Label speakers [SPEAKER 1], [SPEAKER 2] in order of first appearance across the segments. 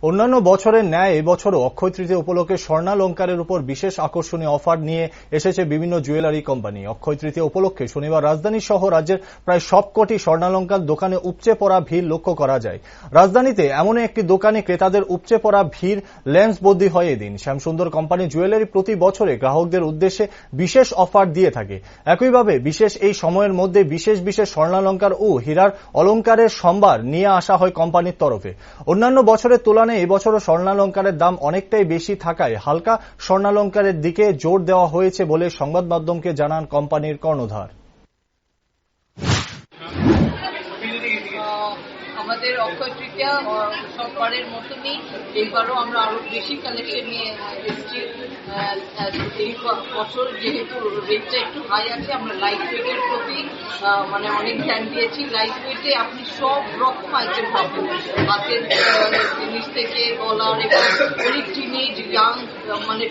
[SPEAKER 1] অন্যান্য বছরের ন্যায় এবছরও অক্ষয় তৃতীয়া উপলক্ষে স্বর্ণালংকারের উপর বিশেষ আকর্ষণীয় অফার নিয়ে এসেছে বিভিন্ন জুয়েলারি কোম্পানি। অক্ষয় তৃতীয়া উপলক্ষে শনিবার রাজধানী সহ রাজ্যের প্রায় সবকটি স্বর্ণালংকার দোকানে উপচে পড়া ভিড় লক্ষ্য করা যায়। রাজধানীতে এমন একটি দোকানে ক্রেতাদের উপচে পড়া ভিড় লেন্সবন্দি হয় এদিন। শ্যামসুন্দর কোম্পানি জুয়েলারি প্রতি বছরে গ্রাহকদের উদ্দেশ্যে বিশেষ অফার দিয়ে থাকে। একইভাবে বিশেষ এই সময়ের মধ্যে বিশেষ বিশেষ স্বর্ণালংকার ও হীরার অলংকারের সম্ভার নিয়ে আসা হয় কোম্পানির তরফে। অন্যান্য বছরের তুলনায় এবছরও স্বর্ণালংকারের দাম অনেকটাই বেশি থাকায় হালকা স্বর্ণালংকারের দিকে জোর দেওয়া হয়েছে বলে সংবাদ মাধ্যমকে জানান কোম্পানির কর্ণধার।
[SPEAKER 2] আমাদের অক্ষয় তৃতীয়া সববারের মতনই এইবারও আমরা আরো বেশি কালেকশন নিয়ে এসেছি। এই বছর যেহেতু রেটটা একটু হাই আছে, আমরা লাইট ওয়েটের প্রতি অনেক ধ্যান দিয়েছি। লাইট ওয়েটে আপনি সব রকম আইটেম পাবেন, হাতের জিনিস থেকে গলার এবং very teenage young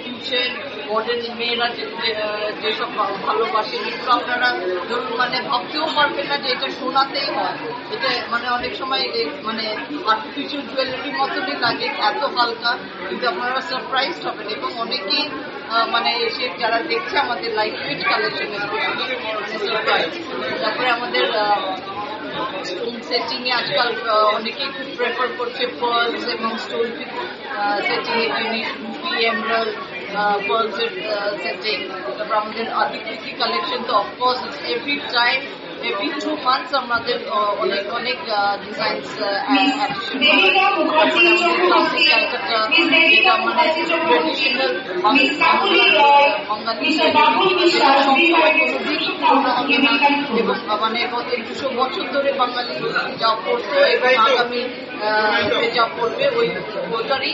[SPEAKER 2] future model মেয়েরা যেসব ভালোবাসে, এগুলো আপনারা ধরুন ভাবতেও পারবেন না যে এটা সোনাতেই হয়। এটা অনেক সময় আর্টিফিশিয়াল জুয়েলারির মতনই লাগে, এত হালকা, কিন্তু আপনারা সারপ্রাইজড হবেন। এবং অনেকেই এসে যারা দেখছে আমাদের লাইট ওয়েট কালেকশন সারপ্রাইজ। তারপরে আমাদের স্টোন সেটিং এ আজকাল অনেকেই খুব প্রেফার করছে পার্লস এবং স্টোন সেটিং এ জিনিস, রুবি, এমরাল্ড, পার্লস এর সেটিং। তারপর আমাদের আদিকৃতি কালেকশন তো of course every time every 2 months আমাদের অনেক ডিজাইনস ট্রেডিশনাল বাঙালি এবং গত 200 বছর ধরে বাঙালি যা করতো এবং আগামী যা করবে ওইটারই